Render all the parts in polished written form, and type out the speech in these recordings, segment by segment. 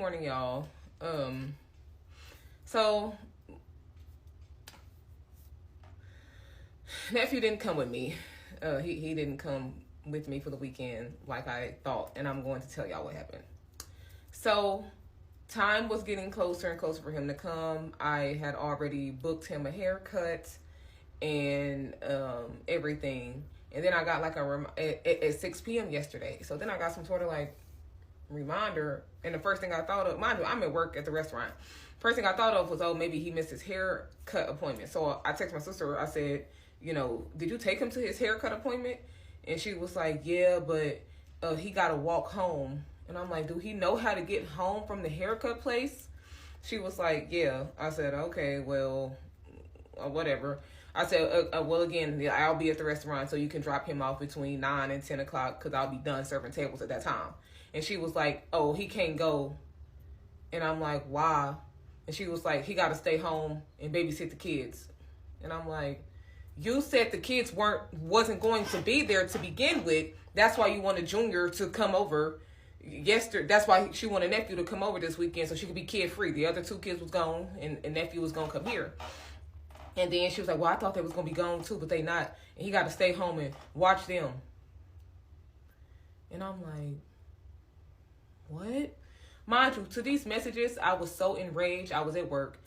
morning, y'all. So nephew didn't come with me. He didn't come with me for the weekend like I thought, and I'm going to tell y'all what happened. So time was getting closer and closer for him to come. I had already booked him a haircut and everything. And then I got like at 6 p.m. yesterday. So then I got some sort of like reminder. And the first thing I thought of, mind you, I'm at work at the restaurant. First thing I thought of was, oh, maybe he missed his haircut appointment. So I texted my sister. I said, did you take him to his haircut appointment? And she was like, yeah, but he got to walk home. And I'm like, do he know how to get home from the haircut place? She was like, yeah. I said, okay, well, whatever. I said, well, again, I'll be at the restaurant, so you can drop him off between 9 and 10 o'clock because I'll be done serving tables at that time. And she was like, oh, he can't go. And I'm like, why? And she was like, he got to stay home and babysit the kids. And I'm like, you said the kids wasn't going to be there to begin with. That's why you wanted Junior to come over yesterday. That's why she wanted nephew to come over this weekend so she could be kid free. The other two kids was gone, and nephew was gonna come here. And then she was like, well, I thought they was gonna be gone too, but they not. And he got to stay home and watch them. And I'm like, what? Mind you, to these messages, I was so enraged. I was at work,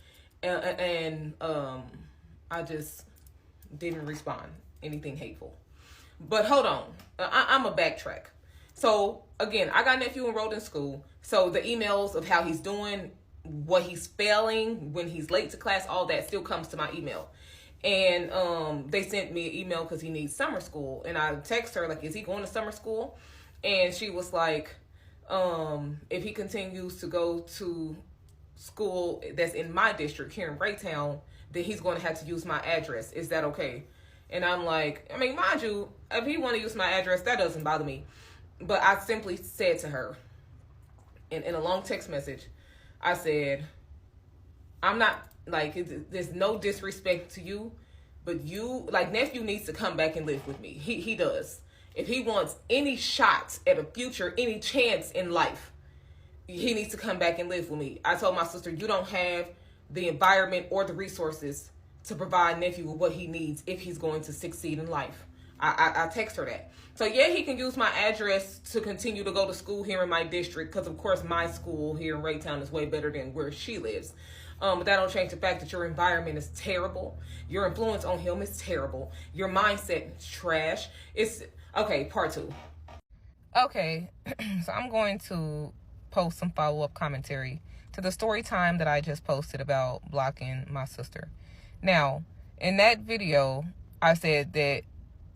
and I just didn't respond anything hateful. But hold on, I'm a backtrack. So again, I got nephew enrolled in school. So the emails of how he's doing, what he's failing, when he's late to class, all that still comes to my email. And they sent me an email because he needs summer school. And I text her, like, is he going to summer school? And she was like, if he continues to go to school that's in my district here in Raytown, then he's going to have to use my address. Is that okay? And I'm like, I mean, mind you, if he want to use my address, that doesn't bother me. But I simply said to her, in a long text message, I said, I'm not, like, there's no disrespect to you, but you, like, nephew needs to come back and live with me. He does. If he wants any shots at a future, any chance in life, he needs to come back and live with me. I told my sister, you don't have the environment or the resources to provide nephew with what he needs if he's going to succeed in life. I text her that. So yeah, he can use my address to continue to go to school here in my district, because of course my school here in Raytown is way better than where she lives. But that don't change the fact that your environment is terrible. Your influence on him is terrible. Your mindset is trash. It's okay. Part 2. Okay, so I'm going to post some follow-up commentary to the story time that I just posted about blocking my sister. Now, in that video, I said that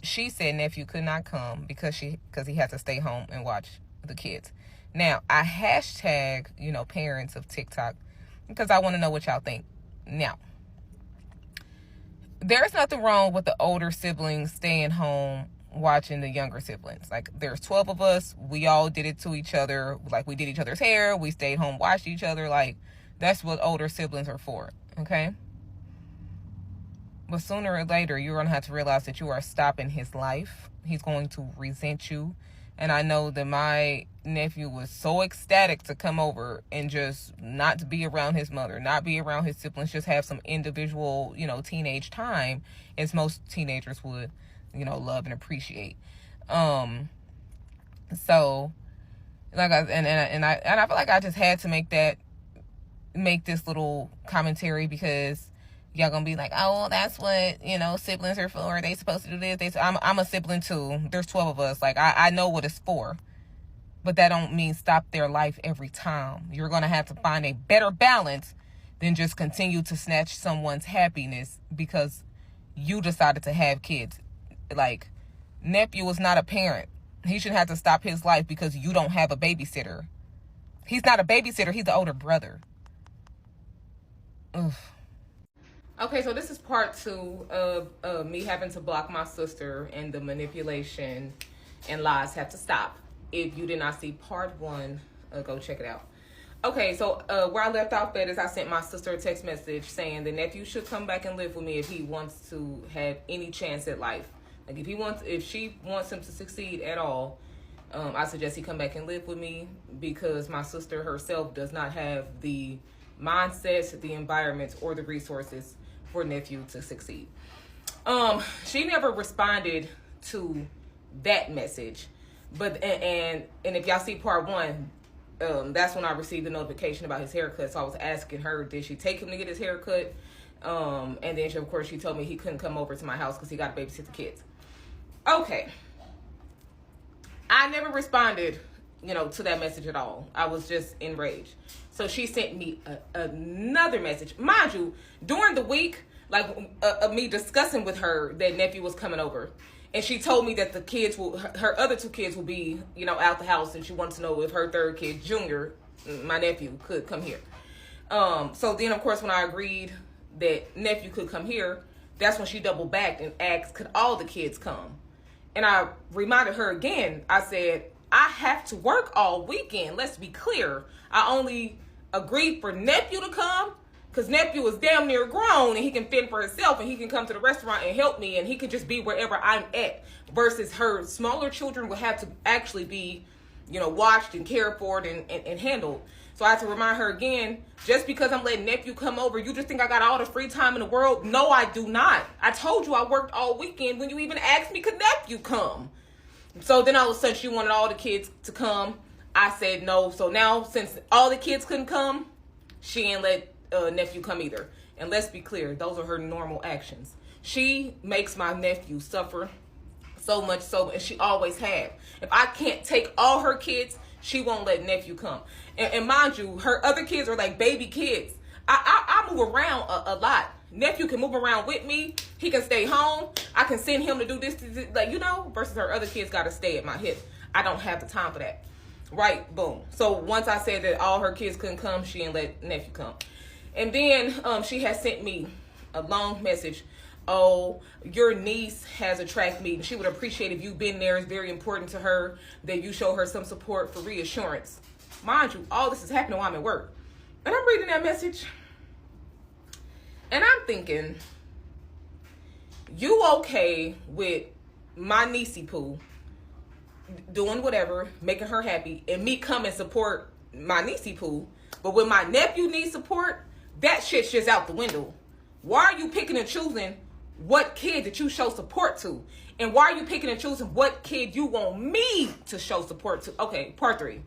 she said nephew could not come because he had to stay home and watch the kids. Now, I hashtag, parents of TikTok because I want to know what y'all think. Now, there's nothing wrong with the older siblings staying home watching the younger siblings. Like, there's 12 of us. We all did it to each other. Like, we did each other's hair. We stayed home, watched each other. Like, that's what older siblings are for, okay? But sooner or later, you're going to have to realize that you are stopping his life. He's going to resent you. And I know that my nephew was so ecstatic to come over and just not to be around his mother, not be around his siblings, just have some individual, teenage time, as most teenagers would, love and appreciate. So, like I feel like I just had to make this little commentary because y'all gonna be like, oh, well, that's what, siblings are for. They supposed to do this. I'm a sibling too. There's 12 of us. Like, I know what it's for. But that don't mean stop their life every time. You're gonna have to find a better balance than just continue to snatch someone's happiness because you decided to have kids. Like, nephew is not a parent. He shouldn't have to stop his life because you don't have a babysitter. He's not a babysitter. He's the older brother. Ugh. Okay, so this is part 2 of me having to block my sister, and the manipulation and lies have to stop. If you did not see part 1, go check it out. Okay, so where I left off at is I sent my sister a text message saying the nephew should come back and live with me if he wants to have any chance at life. Like, if she wants him to succeed at all, I suggest he come back and live with me because my sister herself does not have the mindset, the environment, or the resources for nephew to succeed. She never responded to that message, but and if y'all see part 1, that's when I received the notification about his haircut. So I was asking her, did she take him to get his haircut? And then of course she told me he couldn't come over to my house because he got to babysit the kids. Okay, I never responded, to that message at all. I was just enraged. So she sent me another message, mind you, during the week, like me discussing with her that nephew was coming over. And she told me that the kids her other 2 kids will be, out the house. And she wanted to know if her 3rd kid, Junior, my nephew, could come here. So then, of course, when I agreed that nephew could come here, that's when she doubled back and asked, could all the kids come? And I reminded her again, I said, I have to work all weekend. Let's be clear. I only agreed for nephew to come because nephew is damn near grown and he can fend for himself and he can come to the restaurant and help me and he can just be wherever I'm at, versus her smaller children will have to actually be, watched and cared for and handled. So I had to remind her again, just because I'm letting nephew come over, you just think I got all the free time in the world? No, I do not. I told you I worked all weekend when you even asked me, could nephew come? So then all of a sudden she wanted all the kids to come. I said no. So now since all the kids couldn't come, she ain't let nephew come either. And let's be clear, those are her normal actions. She makes my nephew suffer so much so, and she always have. If I can't take all her kids, she won't let nephew come. And mind you, her other kids are like baby kids. I move around a lot. Nephew can move around with me. He can stay home. I can send him to do this, versus her other kids got to stay at my hip. I don't have the time for that. Right, boom. So once I said that all her kids couldn't come, she didn't let nephew come. And then she has sent me a long message. Oh, your niece has a track meet and she would appreciate if you've been there. It's very important to her that you show her some support for reassurance. Mind you, all this is happening while I'm at work. And I'm reading that message. And I'm thinking, you okay with my niecey poo doing whatever, making her happy, and me come and support my niecey poo, but when my nephew needs support, that shit's just out the window. Why are you picking and choosing what kid that you show support to? And why are you picking and choosing what kid you want me to show support to? Okay, part 3.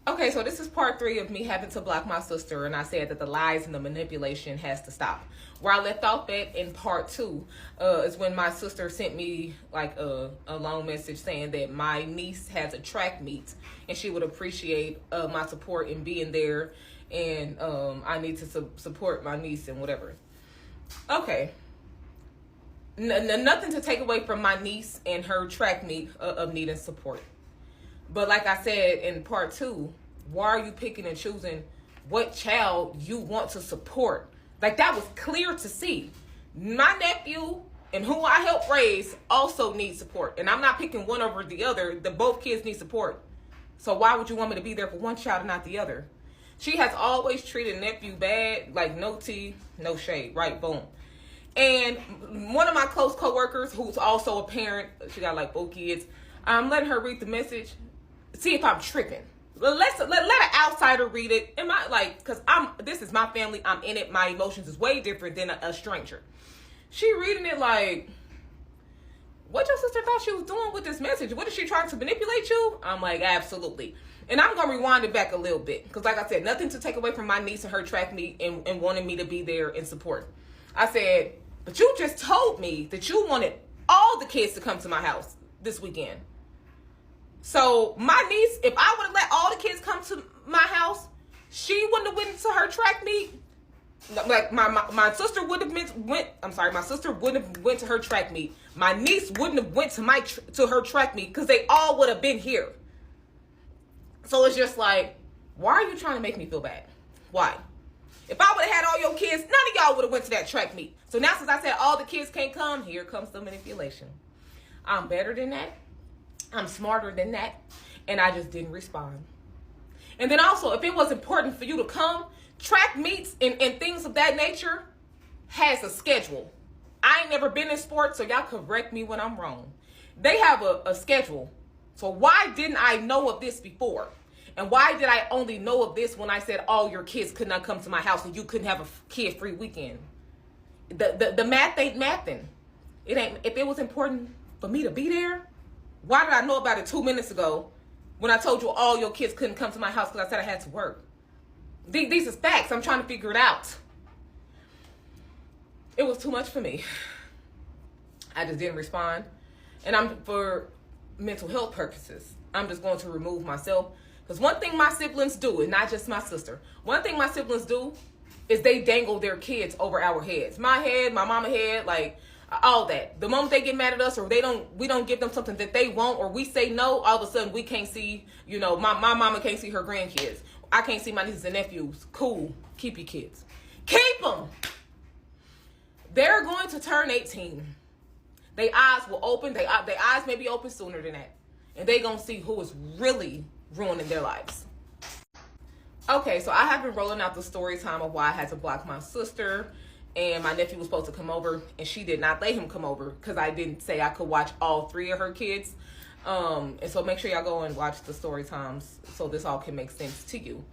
Okay, so this is part 3 of me having to block my sister, and I said that the lies and the manipulation has to stop. Where I left off at in part 2 is when my sister sent me like a long message saying that my niece has a track meet and she would appreciate my support in being there, and I need to support my niece and whatever. Okay. Nothing to take away from my niece and her track meet of needing support. But like I said in part 2, why are you picking and choosing what child you want to support? Like, that was clear to see. My nephew and who I help raise also need support. And I'm not picking one over the other. Both kids need support. So why would you want me to be there for one child and not the other? She has always treated nephew bad, like no tea, no shade, right? Boom. And one of my close coworkers, who's also a parent, she got like 4 kids, I'm letting her read the message, see if I'm tripping. Let an outsider read it. Because this is my family, I'm in it, my emotions is way different than a stranger. She reading it like, what your sister thought she was doing with this message? What is she trying to manipulate you? I'm like, absolutely. And I'm going to rewind it back a little bit. Because like I said, nothing to take away from my niece and her track meet and wanting me to be there and support. I said, but you just told me that you wanted all the kids to come to my house this weekend. So my niece, if I would have let all the kids come to my house, she wouldn't have went to her track meet. Like my sister would have my sister wouldn't have went to her track meet. My niece wouldn't have went to her track meet because they all would have been here. So it's just like, why are you trying to make me feel bad? Why? If I would have had all your kids, none of y'all would have went to that track meet. So now since I said all the kids can't come, here comes the manipulation. I'm better than that. I'm smarter than that. And I just didn't respond. And then also, if it was important for you to come, track meets and things of that nature has a schedule. I ain't never been in sports, so y'all correct me when I'm wrong. They have a schedule. So why didn't I know of this before? And why did I only know of this when I said all your kids could not come to my house and you couldn't have a kid-free weekend? The math ain't mathing. It ain't. If it was important for me to be there, why did I know about it 2 minutes ago when I told you all your kids couldn't come to my house because I said I had to work? These are facts. I'm trying to figure it out. It was too much for me. I just didn't respond. And for mental health purposes, I'm just going to remove myself. Because one thing my siblings do, and not just my sister, one thing my siblings do is they dangle their kids over our heads. My head, my mama head, like all that. The moment they get mad at us or we don't give them something that they want, or we say no, all of a sudden we can't see, my mama can't see her grandkids. I can't see my nieces and nephews. Cool. Keep your kids. Keep them. They're going to turn 18. Their eyes will open. Their eyes may be open sooner than that. And they going to see who is really ruining their lives. Okay, so I have been rolling out the story time of why I had to block my sister. And my nephew was supposed to come over. And she did not let him come over because I didn't say I could watch all 3 of her kids. And so make sure y'all go and watch the story times so this all can make sense to you.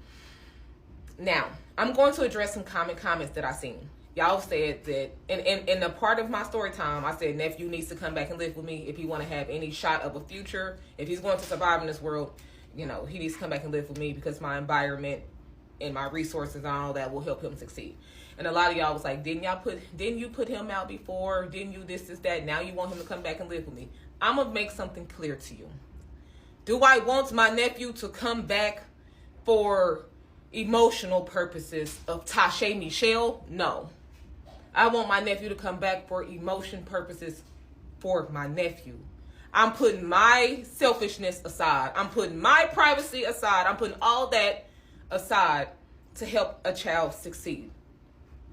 Now, I'm going to address some comments that I seen. Y'all said that, in the part of my story time, I said nephew needs to come back and live with me if he want to have any shot of a future. If he's going to survive in this world, he needs to come back and live with me because my environment and my resources and all that will help him succeed. And a lot of y'all was like, didn't you put him out before? Didn't you this, that? Now you want him to come back and live with me. I'm going to make something clear to you. Do I want my nephew to come back for emotional purposes of Tasha Michelle? No. I want my nephew to come back for emotion purposes for my nephew. I'm putting my selfishness aside. I'm putting my privacy aside. I'm putting all that aside to help a child succeed.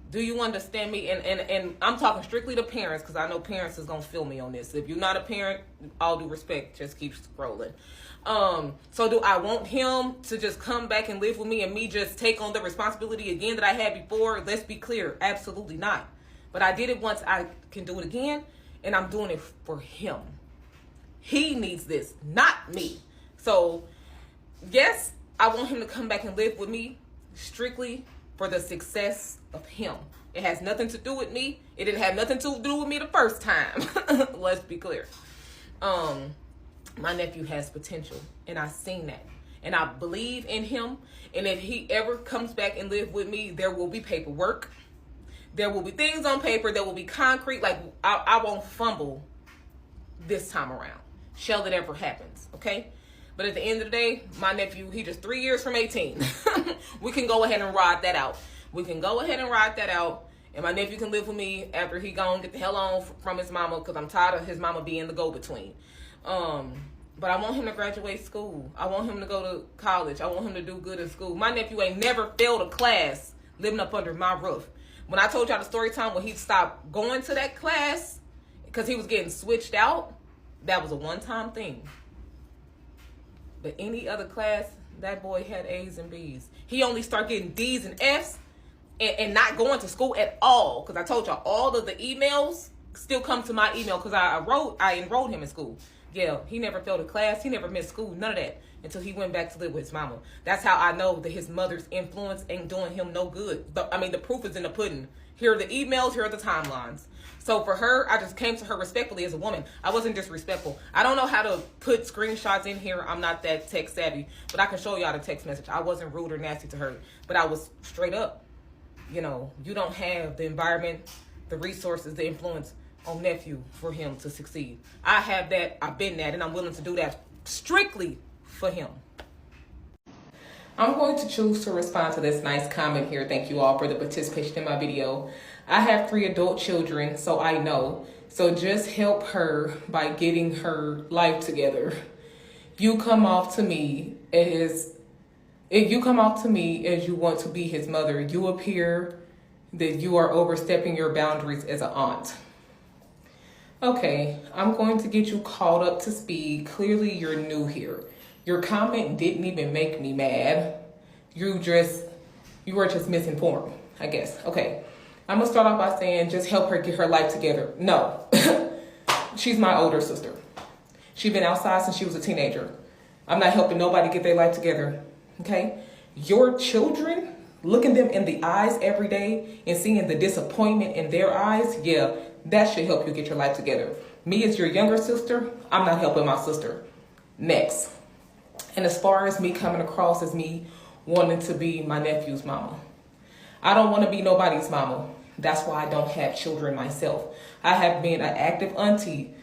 Do you understand me? And I'm talking strictly to parents because I know parents is going to feel me on this. If you're not a parent, all due respect, just keep scrolling. So do I want him to just come back and live with me and me just take on the responsibility again that I had before? Let's be clear. Absolutely not. But I did it once. I can do it again. And I'm doing it for him. He needs this, not me. So, yes, I want him to come back and live with me strictly for the success of him. It has nothing to do with me. It didn't have nothing to do with me the first time. Let's be clear. My nephew has potential, and I've seen that. And I believe in him. And if he ever comes back and live with me, there will be paperwork. There will be things on paper. There will be concrete. Like, I won't fumble this time around. Shall it ever happens, okay? But at the end of the day, my nephew, he just 3 years from 18. We can go ahead and ride that out. And my nephew can live with me after he gone get the hell on from his mama because I'm tired of his mama being the go-between. But I want him to graduate school. I want him to go to college. I want him to do good in school. My nephew ain't never failed a class living up under my roof. When I told y'all the story time when he stopped going to that class because he was getting switched out, that was a one-time thing. But any other class, that boy had A's and B's. He only started getting D's and F's and not going to school at all. Because I told y'all all of the emails still come to my email because I enrolled him in school. Yeah, he never failed a class. He never missed school. None of that until he went back to live with his mama. That's how I know that his mother's influence ain't doing him no good. The proof is in the pudding. Here are the emails. Here are the timelines. So for her, I just came to her respectfully as a woman. I wasn't disrespectful. I don't know how to put screenshots in here. I'm not that tech savvy, but I can show y'all the text message. I wasn't rude or nasty to her, but I was straight up. You don't have the environment, the resources, the influence on nephew for him to succeed. I have that. I've been that, and I'm willing to do that strictly for him. I'm going to choose to respond to this nice comment here. Thank you all for the participation in my video. I have 3 adult children, so I know. So just help her by getting her life together. You come off to me as you want to be his mother. You appear that you are overstepping your boundaries as an aunt. Okay, I'm going to get you caught up to speed. Clearly, you're new here. Your comment didn't even make me mad. You were just misinformed, I guess. Okay, I'm gonna start off by saying just help her get her life together. No, she's my older sister. She's been outside since she was a teenager. I'm not helping nobody get their life together, okay? Your children, looking them in the eyes every day and seeing the disappointment in their eyes, yeah, that should help you get your life together. Me as your younger sister, I'm not helping my sister. Next. And as far as me coming across as me wanting to be my nephew's mama, I don't want to be nobody's mama. That's why I don't have children myself. I have been an active auntie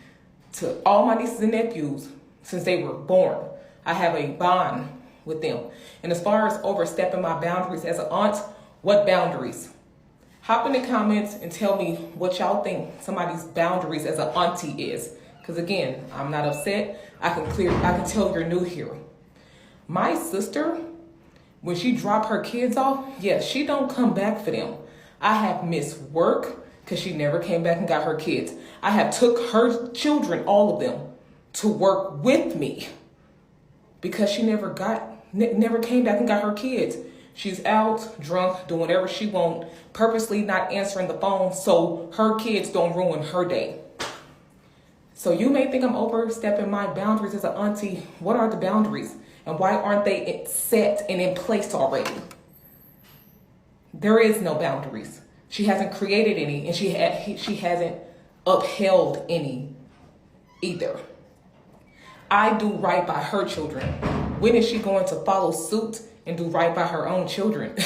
to all my nieces and nephews since they were born. I have a bond with them. And as far as overstepping my boundaries as an aunt, what boundaries? Hop in the comments and tell me what y'all think somebody's boundaries as an auntie is. Because again, I'm not upset. I can tell you're new here. My sister, when she drop her kids off, yeah, she don't come back for them. I have missed work because she never came back and got her kids. I have took her children, all of them, to work with me because she never came back and got her kids. She's out, drunk, doing whatever she want, purposely not answering the phone so her kids don't ruin her day. So you may think I'm overstepping my boundaries as an auntie. What are the boundaries? And why aren't they set and in place already? There is no boundaries. She hasn't created any, and she hasn't upheld any either. I do right by her children. When is she going to follow suit and do right by her own children?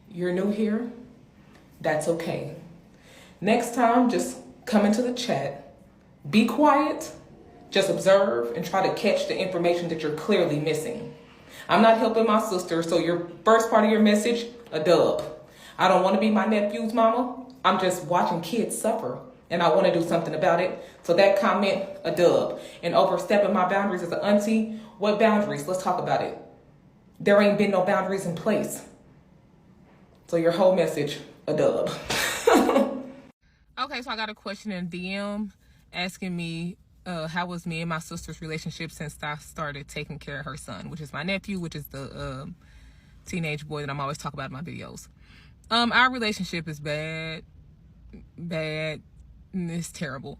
You're new here? That's okay. Next time, just come into the chat. Be quiet. Just observe and try to catch the information that you're clearly missing. I'm not helping my sister, so your first part of your message, a dub. I don't want to be my nephew's mama. I'm just watching kids suffer, and I want to do something about it. So that comment, a dub. And overstepping my boundaries as an auntie, what boundaries? Let's talk about it. There ain't been no boundaries in place. So your whole message, a dub. Okay, so I got a question in DM asking me how was me and my sister's relationship since I started taking care of her son, which is my nephew, which is the teenage boy that I'm always talking about in my videos. Our relationship is bad. It's terrible.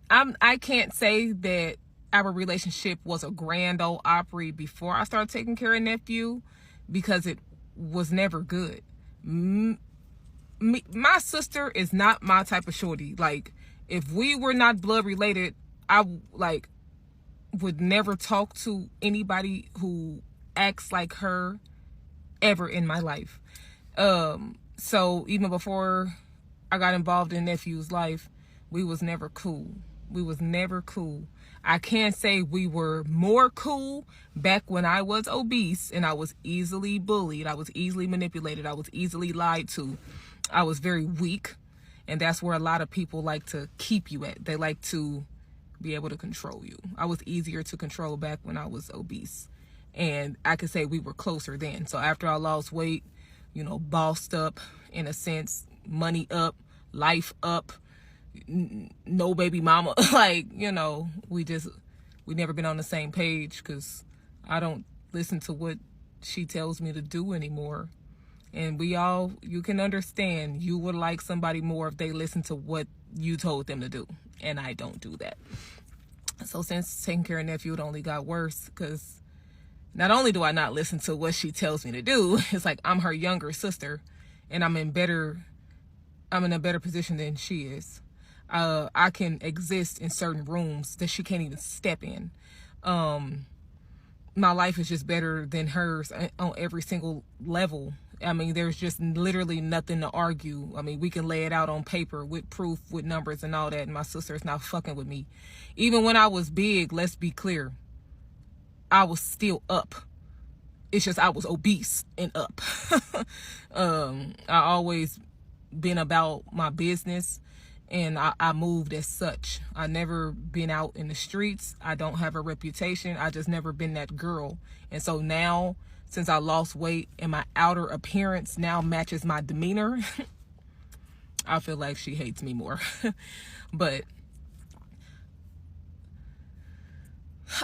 I can't say that our relationship was a grand old Opry before I started taking care of nephew, because it was never good. My sister is not my type of shorty. Like, if we were not blood related, I would never talk to anybody who acts like her ever in my life. So even before I got involved in nephew's life, we was never cool. I can't say we were more cool back when I was obese and I was easily bullied. I was easily manipulated. I was easily lied to. I was very weak. And that's where a lot of people like to keep you at. They like to be able to control you. I was easier to control back when I was obese. And I could say we were closer then. So after I lost weight, bossed up in a sense, money up, life up, no baby mama, we never been on the same page because I don't listen to what she tells me to do anymore. And you can understand, you would like somebody more if they listen to what you told them to do. And I don't do that. So since taking care of nephew, it only got worse because not only do I not listen to what she tells me to do, it's like I'm her younger sister and I'm in a better position than she is. I can exist in certain rooms that she can't even step in. My life is just better than hers on every single level. I mean, there's just literally nothing to argue. I mean, we can lay it out on paper with proof, with numbers and all that. And my sister is not fucking with me. Even when I was big, let's be clear, I was still up. It's just I was obese and up. I always been about my business. And I moved as such. I never been out in the streets. I don't have a reputation. I just never been that girl. And so now, since I lost weight and my outer appearance now matches my demeanor, I feel like she hates me more. But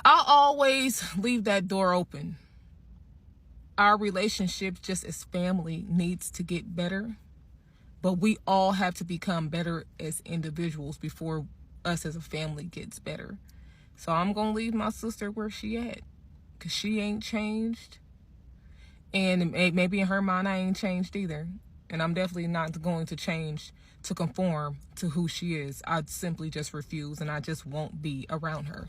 I'll always leave that door open. Our relationship just as family needs to get better. But we all have to become better as individuals before us as a family gets better. So I'm going to leave my sister where she at, because she ain't changed. And maybe in her mind, I ain't changed either. And I'm definitely not going to change to conform to who she is. I simply just refuse, and I just won't be around her.